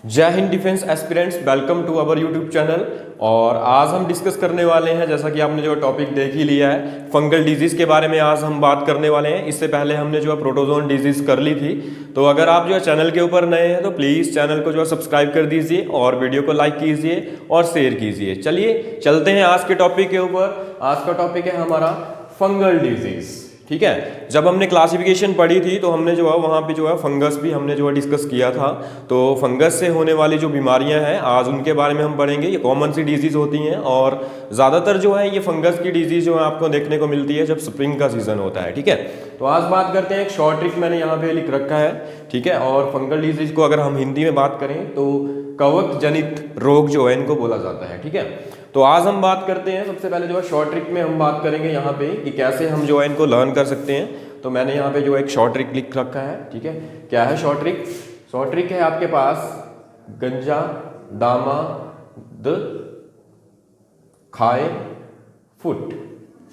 जय हिंद defence aspirants, welcome to our YouTube channel. और आज हम डिस्कस करने वाले हैं, जैसा कि आपने जो टॉपिक देख ही लिया है, फंगल डिजीज के बारे में आज हम बात करने वाले हैं। इससे पहले हमने जो है प्रोटोजोन डिजीज कर ली थी। तो अगर आप जो है चैनल के ऊपर नए हैं तो प्लीज़ चैनल को जो है सब्सक्राइब कर दीजिए और वीडियो को लाइक कीजिए और शेयर कीजिए। चलिए चलते हैं आज के टॉपिक के ऊपर। आज का टॉपिक है हमारा फंगल डिजीज। ठीक है, जब हमने क्लासिफिकेशन पढ़ी थी तो हमने जो है वहाँ पे जो है फंगस भी हमने जो है डिस्कस किया था। तो फंगस से होने वाली जो बीमारियां हैं आज उनके बारे में हम पढ़ेंगे। ये कॉमन सी डिजीज होती हैं और ज़्यादातर जो है ये फंगस की डिजीज जो है आपको देखने को मिलती है जब स्प्रिंग का सीजन होता है। ठीक है, तो आज बात करते हैं, एक शॉर्ट ट्रिक मैंने यहाँ पे लिख रखा है। ठीक है, और फंगल डिजीज को अगर हम हिंदी में बात करें तो कवक जनित रोग जो है इनको बोला जाता है। ठीक है, तो आज हम बात करते हैं, सबसे पहले जो है शॉर्ट ट्रिक में हम बात करेंगे यहाँ पे कि कैसे हम जो है इनको लर्न कर सकते हैं। तो मैंने यहाँ पे जो एक शॉर्ट ट्रिक लिख रखा है। ठीक है, क्या है शॉर्ट ट्रिक? शॉर्ट ट्रिक है आपके पास गंजा दामाद खाए फुट।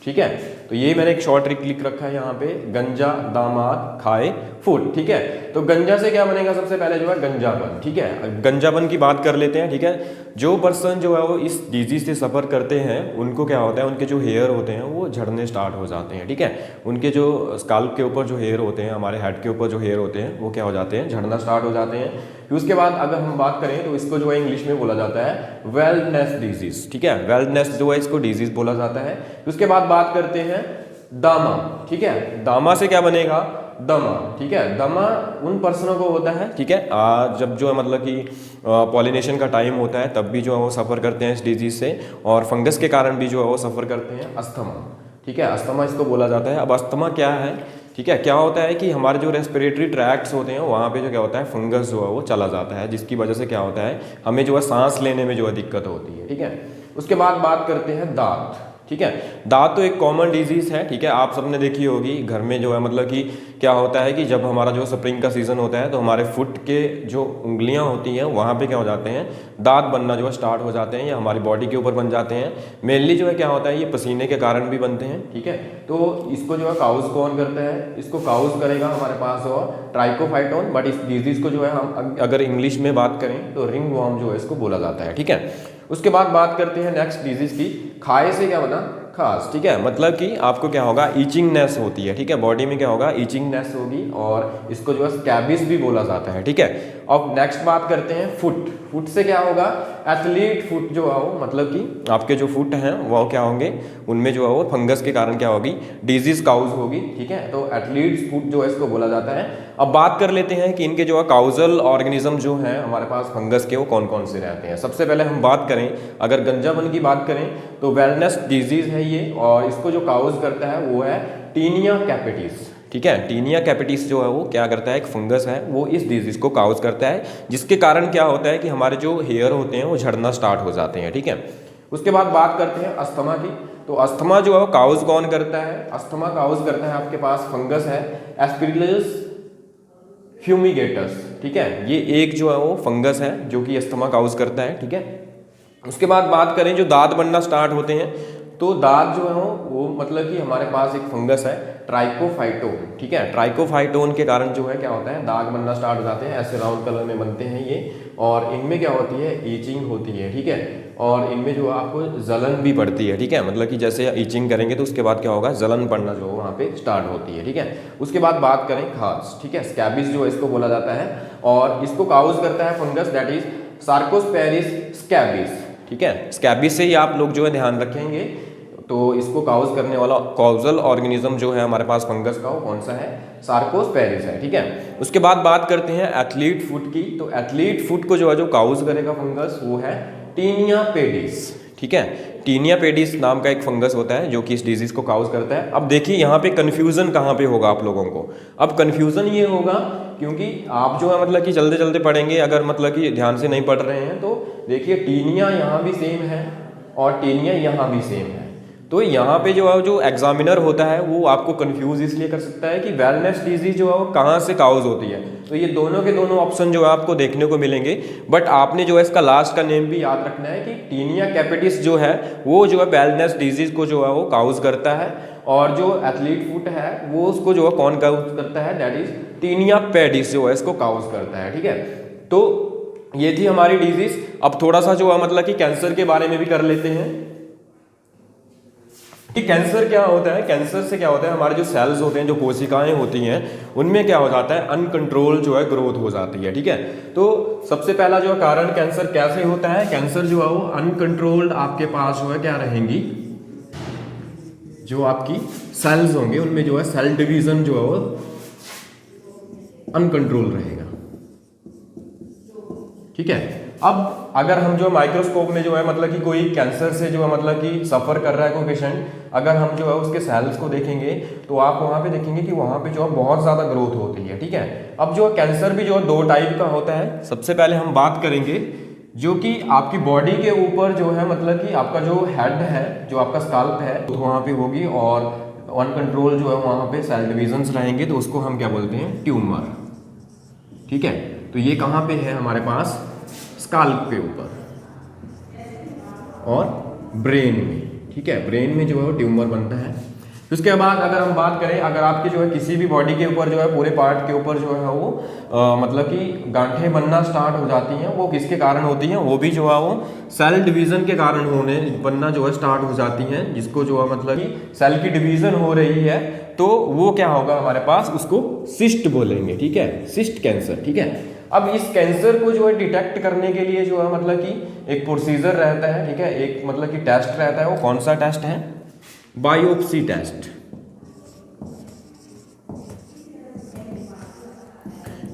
ठीक है, तो ये मैंने एक शॉर्ट ट्रिक लिख रखा है यहाँ पे, गंजा दामाद खाए फुट। ठीक है, तो गंजा से क्या बनेगा? सबसे पहले जो है गंजापन। ठीक है, गंजापन की बात कर लेते हैं। ठीक है, जो पर्सन जो है वो इस डिजीज से सफ़र करते हैं उनको क्या होता है, उनके जो हेयर होते हैं वो झड़ने स्टार्ट हो जाते हैं। ठीक है, उनके जो स्काल्प के ऊपर जो हेयर होते हैं, हमारे हेड के ऊपर जो हेयर होते हैं वो क्या हो जाते हैं, झड़ना स्टार्ट हो जाते हैं। फिर उसके बाद अगर हम बात करें तो इसको जो है इंग्लिश में बोला जाता है वेलनेस डिजीज। ठीक है, वेलनेस जो है इसको डिजीज बोला जाता है। उसके बाद बात करते हैं दामा। ठीक है, दामा से क्या बनेगा? दमा। ठीक है, दमा उन पर्सनों को होता है, ठीक है, जब जो है मतलब कि पॉलिनेशन का टाइम होता है तब भी जो है वो सफ़र करते हैं इस डिजीज से, और फंगस के कारण भी जो है वो सफ़र करते हैं अस्थमा। ठीक है, अस्थमा इसको बोला जाता है। अब अस्थमा क्या है? ठीक है, क्या होता है कि हमारे जो रेस्पिरेटरी ट्रैक्ट्स होते हैं वहाँ पे जो क्या होता है, फंगस जो है वो चला जाता है, जिसकी वजह से क्या होता है, हमें जो है सांस लेने में जो है दिक्कत होती है। ठीक है, उसके बाद बात करते हैं दांत। ठीक है, दांत तो एक कॉमन डिजीज है। ठीक है, आप सबने देखी होगी घर में जो है मतलब कि क्या होता है कि जब हमारा जो स्प्रिंग का सीजन होता है तो हमारे फुट के जो उंगलियां होती हैं वहाँ पे क्या हो जाते हैं, दांत बनना जो है स्टार्ट हो जाते हैं, या हमारी बॉडी के ऊपर बन जाते हैं। मेनली जो है क्या होता है, ये पसीने के कारण भी बनते हैं। ठीक है, तो इसको जो है काउज कौन करता है? इसको काउज करेगा हमारे पास जो ट्राइकोफाइटोन, बट इस डिजीज को जो है हम अगर इंग्लिश में बात करें तो रिंग वॉर्म जो है इसको बोला जाता है। ठीक है, उसके बाद बात करते हैं नेक्स्ट डिजीज की। खाए से क्या बना? खास। ठीक है, मतलब कि आपको क्या होगा, ईचिंगनेस होती है। ठीक है, बॉडी में क्या होगा, ईचिंगनेस होगी, और इसको जो है स्कैबिस भी बोला जाता है। ठीक है, अब नेक्स्ट बात करते हैं फुट। फुट से क्या होगा? एथलीट फुट जो है वो, मतलब कि आपके जो फुट हैं वो क्या होंगे, उनमें जो है वो फंगस के कारण क्या होगी, डिजीज काउज होगी। ठीक है, तो एथलीट फुट जो है इसको बोला जाता है। अब बात कर लेते हैं कि इनके जो है काउजल ऑर्गेनिज्म जो है हमारे पास फंगस के, वो कौन कौन से रहते हैं। सबसे पहले हम बात करें, अगर गंजापन की बात करें तो वेलनेस डिजीज है ये, और इसको जो काउज करता है वो है टीनिया कैपिटिस। ठीक है, टीनिया कैपिटिस जो है वो क्या करता है, एक फंगस है, वो इस डिजीज को काउज करता है, जिसके कारण क्या होता है कि हमारे जो हेयर होते हैं वो झड़ना स्टार्ट हो जाते हैं। ठीक है, उसके बाद बात करते हैं अस्थमा की। तो अस्थमा जो है काउज कौन करता है? अस्थमा काउज करता है आपके पास फंगस है एस्पिरिलस फ्यूमिगेटस। ठीक है, ये एक जो है वो फंगस है जो कि अस्थमा काउज करता है। ठीक है, उसके बाद बात करें जो दांत बनना स्टार्ट होते हैं, तो दांत जो है वो मतलब कि हमारे पास एक फंगस है ट्राइकोफाइटोन। ठीक है, ट्राइकोफाइटोन के कारण जो है क्या होता है, दाग बनना स्टार्ट हो जाते हैं, ऐसे राउंड कलर में बनते हैं ये, और इनमें क्या होती है, ईचिंग होती है। ठीक है, और इनमें जो आपको जलन भी पड़ती है। ठीक है, मतलब कि जैसे ईचिंग करेंगे तो उसके बाद क्या होगा, जलन पड़ना जो वहाँ पे स्टार्ट होती है। ठीक है, उसके बाद बात करें खास। ठीक है, स्कैबिस जो है इसको बोला जाता है, और इसको काउज करता है फंगस, दैट इज सार्कोस्पेरिस स्कैबिस। ठीक है, स्कैबिस से ही आप लोग जो है ध्यान रखेंगे। तो इसको काउज करने वाला कॉजल ऑर्गेनिज्म जो है हमारे पास फंगस का, वो कौन सा है? सार्कोस्पेरिस है। ठीक है, उसके बाद बात करते हैं एथलीट फुट की। तो एथलीट फुट को जो है जो काउज करेगा फंगस वो है टीनिया पेडिस। ठीक है, टीनिया पेडिस नाम का एक फंगस होता है जो कि इस डिजीज को काउज करता है। अब देखिए यहाँ पे कंफ्यूजन कहाँ पे होगा आप लोगों को। अब कंफ्यूजन ये होगा क्योंकि आप जो है मतलब कि चलते चलते पढ़ेंगे, अगर मतलब कि ध्यान से नहीं पढ़ रहे हैं तो देखिए टीनिया यहाँ भी सेम है और टीनिया यहाँ भी सेम है। तो यहाँ पे जो एग्जामिनर होता है वो आपको कंफ्यूज इसलिए कर सकता है कि वेलनेस डिजीज जो है वो कहाँ से काउज होती है। तो ये दोनों के दोनों ऑप्शन जो है आपको देखने को मिलेंगे, बट आपने जो है इसका लास्ट का नेम भी याद रखना है कि टीनिया कैपिटिस जो है वो जो है वेलनेस डिजीज को जो है वो काउज करता है, और जो एथलीट फुट है वो उसको जो है कौन काउज करता है, दैट इज टीनिया पेडिस जो है इसको काउज करता है। ठीक है, तो ये थी हमारी डिजीज। अब थोड़ा सा जो है मतलब कि कैंसर के बारे में भी कर लेते हैं कि कैंसर क्या होता है। कैंसर से क्या होता है, हमारे जो सेल्स होते हैं, जो कोशिकाएं होती हैं, उनमें क्या हो जाता है, अनकंट्रोल जो है ग्रोथ हो जाती है। ठीक है, तो सबसे पहला जो कारण कैंसर कैसे होता है, कैंसर जो है वो अनकंट्रोल्ड आपके पास जो है क्या रहेंगी, जो आपकी सेल्स होंगे उनमें जो है सेल डिवीजन जो है वो अनकंट्रोल रहेगा। ठीक है, अब अगर हम जो माइक्रोस्कोप में जो है मतलब कि कोई कैंसर से जो है मतलब कि सफर कर रहा है कोई पेशेंट, अगर हम जो है उसके सेल्स को देखेंगे तो आप वहां पे देखेंगे कि वहां पे जो है बहुत ज्यादा ग्रोथ होती है। ठीक है, अब जो कैंसर भी जो है दो टाइप का होता है। सबसे पहले हम बात करेंगे जो कि आपकी बॉडी के ऊपर जो है मतलब कि आपका जो हेड है, जो आपका स्काल्प है, तो वहां पे होगी और अनकंट्रोल जो है वहां पे सेल डिविजन्स रहेंगे, तो उसको हम क्या बोलते हैं, ट्यूमर। ठीक है, तो ये कहाँ पे है हमारे पास, स्काल्प के ऊपर और ब्रेन में। ठीक है, ब्रेन में जो है वो ट्यूमर बनता है। उसके बाद अगर हम बात करें, अगर आपके जो है किसी भी बॉडी के ऊपर जो है पूरे पार्ट के ऊपर जो है वो मतलब कि गांठें बनना स्टार्ट हो जाती हैं, वो किसके कारण होती हैं, वो भी जो है वो सेल डिवीजन के कारण बनना जो है स्टार्ट हो जाती हैं, जिसको जो है मतलब कि सेल की डिवीजन हो रही है, तो वो क्या होगा हमारे पास, उसको सिस्ट बोलेंगे। ठीक है, सिस्ट कैंसर। ठीक है, अब इस कैंसर को जो है डिटेक्ट करने के लिए जो है मतलब कि एक प्रोसीजर रहता है। ठीक है, एक मतलब कि टेस्ट रहता है। वो कौन सा टेस्ट है, बायोप्सी टेस्ट।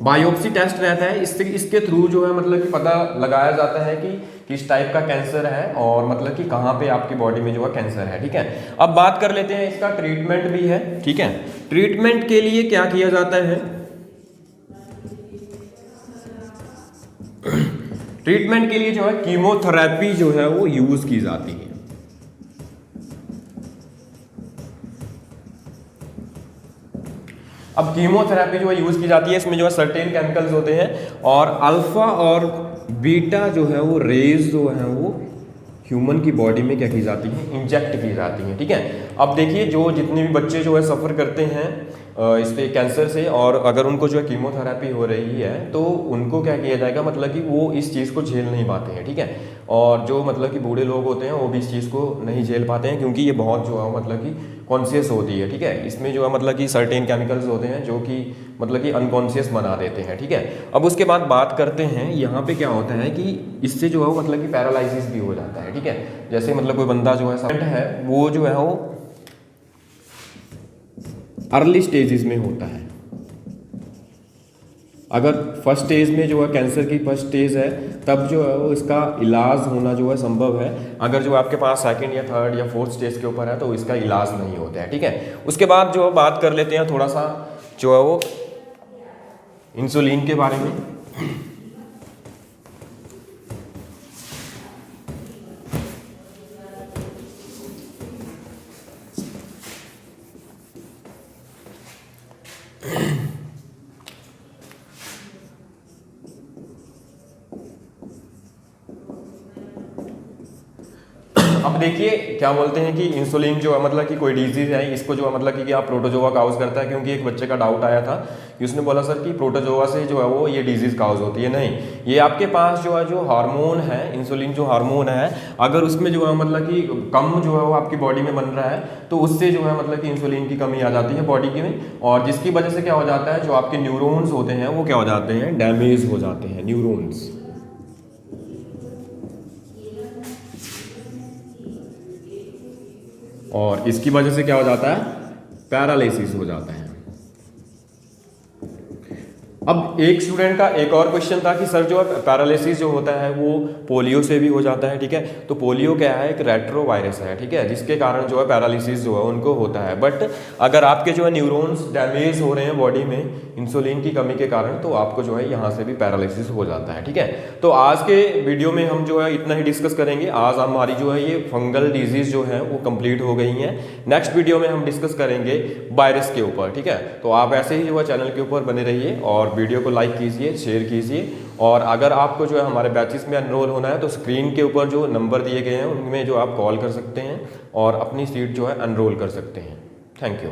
बायोप्सी टेस्ट रहता है, इसके थ्रू जो है मतलब कि पता लगाया जाता है कि किस टाइप का कैंसर है और मतलब कि कहाँ पे आपकी बॉडी में जो है कैंसर है। ठीक है, अब बात कर लेते हैं इसका ट्रीटमेंट भी है। ठीक है, ट्रीटमेंट के लिए क्या किया जाता है, ट्रीटमेंट के लिए जो है कीमोथेरेपी जो है वो यूज की जाती है। अब कीमोथेरेपी जो है यूज की जाती है, इसमें जो है सर्टेन केमिकल्स होते हैं और अल्फा और बीटा जो है वो रेज जो है वो ह्यूमन की बॉडी में क्या की जाती है, इंजेक्ट की जाती है। ठीक है, अब देखिए जो जितने भी बच्चे जो है सफ़र करते हैं इस पे कैंसर से, और अगर उनको जो है कीमोथेरेपी हो रही है तो उनको क्या किया जाएगा, मतलब कि वो इस चीज़ को झेल नहीं पाते हैं। ठीक है, और जो मतलब कि बूढ़े लोग होते हैं वो भी इस चीज़ को नहीं झेल पाते हैं, क्योंकि ये बहुत जो है मतलब कि कॉन्शियस होती है। ठीक है, इसमें जो है मतलब कि सर्टेन केमिकल्स होते हैं जो कि मतलब कि अनकॉन्शियस बना देते हैं। ठीक है, अब उसके बाद बात करते हैं यहाँ पे क्या होता है कि इससे जो है मतलब कि पैरालिसिस भी हो जाता है। ठीक है, जैसे मतलब कोई बंदा जो है वो जो है वो अर्ली स्टेजेस में होता है। अगर फर्स्ट स्टेज में जो है कैंसर की फर्स्ट स्टेज है, तब जो है वो इसका इलाज होना जो है संभव है। अगर जो आपके पास सेकंड या थर्ड या फोर्थ स्टेज के ऊपर है तो इसका इलाज नहीं होता है। ठीक है, उसके बाद जो बात कर लेते हैं थोड़ा सा जो है वो इंसुलिन के बारे में। अब देखिए क्या बोलते हैं कि इंसुलिन जो है मतलब कि कोई डिजीज है, इसको जो है मतलब कि आप प्रोटोजोआ काउज करता है, क्योंकि एक बच्चे का डाउट आया था कि उसने बोला सर कि प्रोटोजोआ से जो है वो ये डिजीज काउज होती है। नहीं, ये आपके पास जो है जो हार्मोन है, इंसुलिन जो हार्मोन है, अगर उसमें जो है मतलब कि कम जो है वो आपकी बॉडी में बन रहा है तो उससे जो है मतलब कि इंसुलिन की कमी आ जाती है बॉडी की में, और जिसकी वजह से क्या हो जाता है, जो आपके न्यूरॉन्स होते हैं वो क्या हो जाते हैं, डैमेज हो जाते हैं न्यूरॉन्स। और इसकी वजह से क्या हो जाता है, पैरालिसिस हो जाता है। अब एक स्टूडेंट का एक और क्वेश्चन था कि सर जो पैरालिसिस जो होता है वो पोलियो से भी हो जाता है। ठीक है, तो पोलियो क्या है, एक रेट्रो वायरस है। ठीक है, जिसके कारण जो है पैरालिसिस जो है उनको होता है। बट अगर आपके जो है न्यूरॉन्स डैमेज हो रहे हैं बॉडी में इंसुलिन की कमी के कारण, तो आपको जो है यहाँ से भी पैरालिसिस हो जाता है। ठीक है, तो आज के वीडियो में हम जो है इतना ही डिस्कस करेंगे। आज हमारी जो है ये फंगल डिजीज जो है वो कंप्लीट हो गई हैं। नेक्स्ट वीडियो में हम डिस्कस करेंगे वायरस के ऊपर। ठीक है, तो आप ऐसे ही जो है चैनल के ऊपर बने रहिए और वीडियो को लाइक कीजिए, शेयर कीजिए, और अगर आपको जो है हमारे बैचेस में एनरोल होना है तो स्क्रीन के ऊपर जो नंबर दिए गए हैं उनमें जो आप कॉल कर सकते हैं और अपनी सीट जो है एनरोल कर सकते हैं। Thank you.